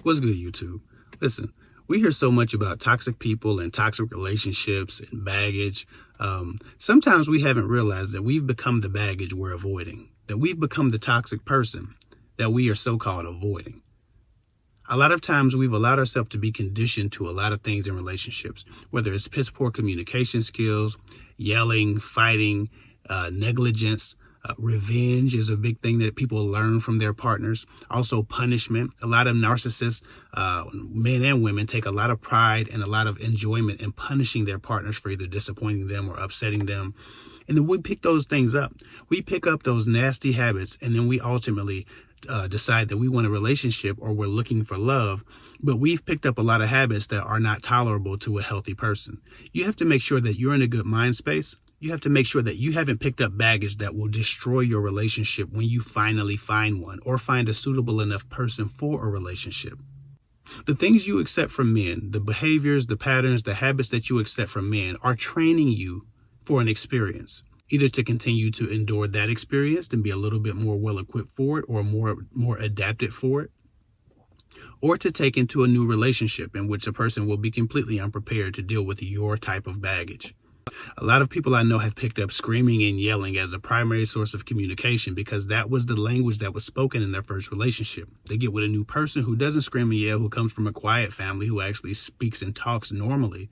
What's good, YouTube? Listen, we hear so much about toxic people and toxic relationships and baggage. Sometimes we haven't realized that we've become the baggage we're avoiding, that we've become the toxic person that we are so-called avoiding. A lot of times we've allowed ourselves to be conditioned to a lot of things in relationships, whether it's piss poor communication skills, yelling, fighting, negligence. Revenge is a big thing that people learn from their partners. Also punishment. A lot of narcissists, men and women, take a lot of pride and a lot of enjoyment in punishing their partners for either disappointing them or upsetting them. And then we pick those things up. We pick up those nasty habits, and then we ultimately decide that we want a relationship or we're looking for love, but we've picked up a lot of habits that are not tolerable to a healthy person. You have to make sure that you're in a good mind space. You have to make sure that you haven't picked up baggage that will destroy your relationship when you finally find one or find a suitable enough person for a relationship. The things you accept from men, the behaviors, the patterns, the habits that you accept from men are training you for an experience, either to continue to endure that experience and be a little bit more well-equipped for it or more adapted for it, or to take into a new relationship in which a person will be completely unprepared to deal with your type of baggage. A lot of people I know have picked up screaming and yelling as a primary source of communication because that was the language that was spoken in their first relationship. They get with a new person who doesn't scream and yell, who comes from a quiet family, who actually speaks and talks normally,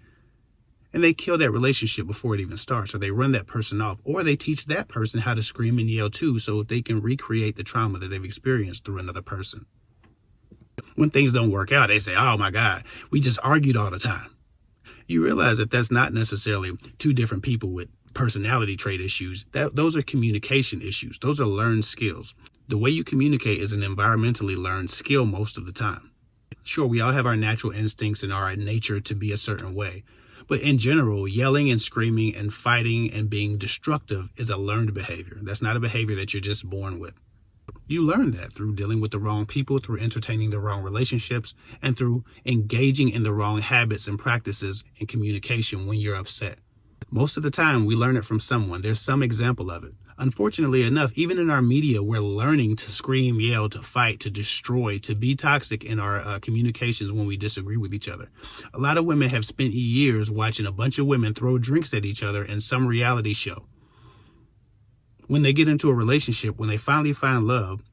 and they kill that relationship before it even starts, or they run that person off, or they teach that person how to scream and yell too so they can recreate the trauma that they've experienced through another person. When things don't work out, they say, oh my God, we just argued all the time. You realize that that's not necessarily two different people with personality trait issues. Those are communication issues. Those are learned skills. The way you communicate is an environmentally learned skill most of the time. Sure, we all have our natural instincts and our nature to be a certain way. But in general, yelling and screaming and fighting and being destructive is a learned behavior. That's not a behavior that you're just born with. You learn that through dealing with the wrong people, through entertaining the wrong relationships, and through engaging in the wrong habits and practices in communication when you're upset. Most of the time, we learn it from someone. There's some example of it. Unfortunately enough, even in our media, we're learning to scream, yell, to fight, to destroy, to be toxic in our communications when we disagree with each other. A lot of women have spent years watching a bunch of women throw drinks at each other in some reality show. When they get into a relationship, when they finally find love,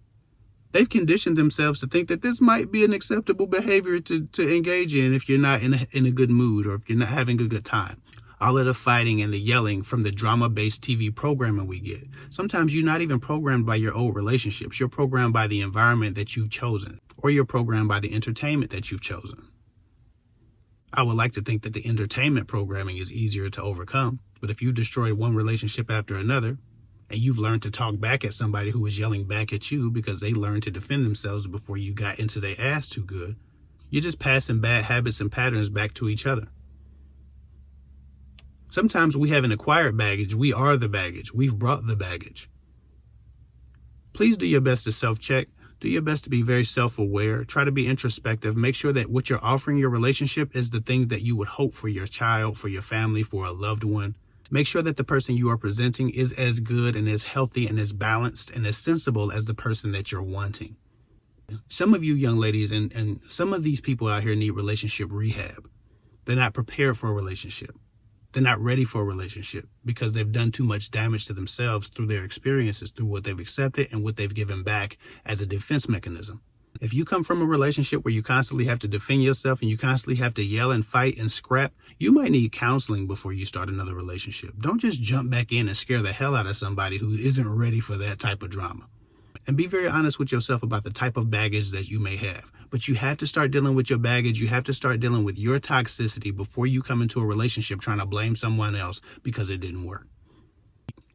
they've conditioned themselves to think that this might be an acceptable behavior to engage in if you're not in a good mood or if you're not having a good time. All of the fighting and the yelling from the drama-based TV programming we get. Sometimes you're not even programmed by your old relationships. You're programmed by the environment that you've chosen, or you're programmed by the entertainment that you've chosen. I would like to think that the entertainment programming is easier to overcome, but if you destroy one relationship after another, and you've learned to talk back at somebody who is yelling back at you because they learned to defend themselves before you got into their ass too good, you're just passing bad habits and patterns back to each other. Sometimes we haven't acquired baggage. We are the baggage. We've brought the baggage. Please do your best to self-check. Do your best to be very self-aware. Try to be introspective. Make sure that what you're offering your relationship is the things that you would hope for your child, for your family, for a loved one. Make sure that the person you are presenting is as good and as healthy and as balanced and as sensible as the person that you're wanting. Some of you young ladies and some of these people out here need relationship rehab. They're not prepared for a relationship. They're not ready for a relationship because they've done too much damage to themselves through their experiences, through what they've accepted and what they've given back as a defense mechanism. If you come from a relationship where you constantly have to defend yourself and you constantly have to yell and fight and scrap, you might need counseling before you start another relationship. Don't just jump back in and scare the hell out of somebody who isn't ready for that type of drama. And be very honest with yourself about the type of baggage that you may have. But you have to start dealing with your baggage. You have to start dealing with your toxicity before you come into a relationship trying to blame someone else because it didn't work.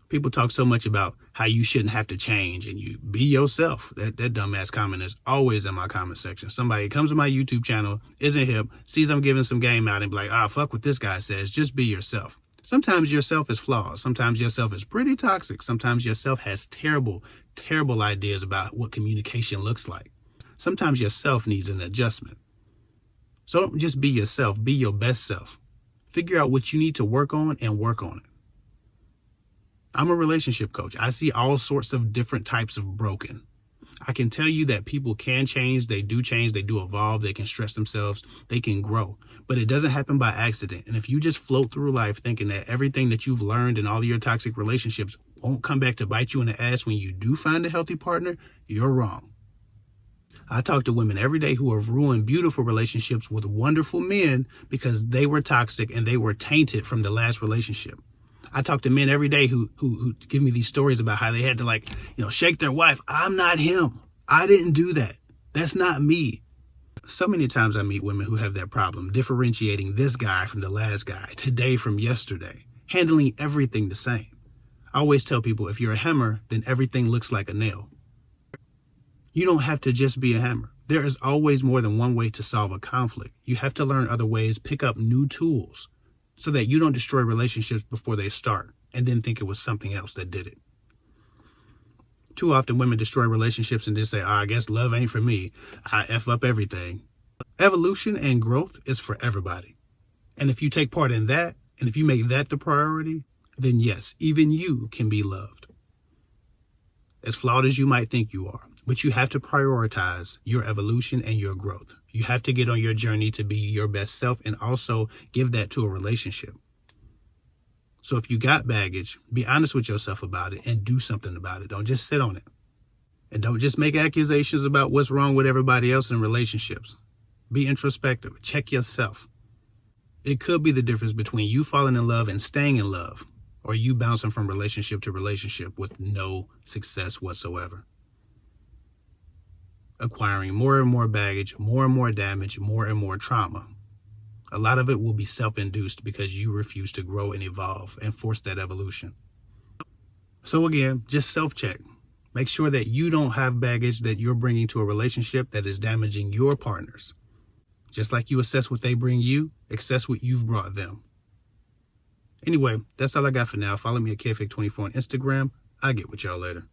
People talk so much about how you shouldn't have to change and you be yourself. That dumbass comment is always in my comment section. Somebody comes to my YouTube channel, isn't hip, sees I'm giving some game out and be like, fuck what this guy says. Just be yourself. Sometimes yourself is flawed. Sometimes yourself is pretty toxic. Sometimes yourself has terrible, terrible ideas about what communication looks like. Sometimes yourself needs an adjustment. So don't just be yourself. Be your best self. Figure out what you need to work on and work on it. I'm a relationship coach. I see all sorts of different types of broken. I can tell you that people can change, they do evolve, they can stress themselves, they can grow, but it doesn't happen by accident. And if you just float through life thinking that everything that you've learned in all of your toxic relationships won't come back to bite you in the ass when you do find a healthy partner, you're wrong. I talk to women every day who have ruined beautiful relationships with wonderful men because they were toxic and they were tainted from the last relationship. I talk to men every day who give me these stories about how they had to shake their wife. I'm not him. I didn't do that. That's not me. So many times I meet women who have that problem, differentiating this guy from the last guy, today from yesterday, handling everything the same. I always tell people, if you're a hammer, then everything looks like a nail. You don't have to just be a hammer. There is always more than one way to solve a conflict. You have to learn other ways, pick up new tools, so that you don't destroy relationships before they start and then think it was something else that did it. Too often women destroy relationships and just say, I guess love ain't for me. I F up everything. Evolution and growth is for everybody. And if you take part in that, and if you make that the priority, then yes, even you can be loved. As flawed as you might think you are, but you have to prioritize your evolution and your growth. You have to get on your journey to be your best self and also give that to a relationship. So if you got baggage, be honest with yourself about it and do something about it. Don't just sit on it. And don't just make accusations about what's wrong with everybody else in relationships. Be introspective. Check yourself. It could be the difference between you falling in love and staying in love, or you bouncing from relationship to relationship with no success whatsoever. Acquiring more and more baggage, more and more damage, more and more trauma. A lot of it will be self-induced because you refuse to grow and evolve and force that evolution. So again, just self-check. Make sure that you don't have baggage that you're bringing to a relationship that is damaging your partners. Just like you assess what they bring you, assess what you've brought them. Anyway, that's all I got for now. Follow me at KFIC24 on Instagram. I'll get with y'all later.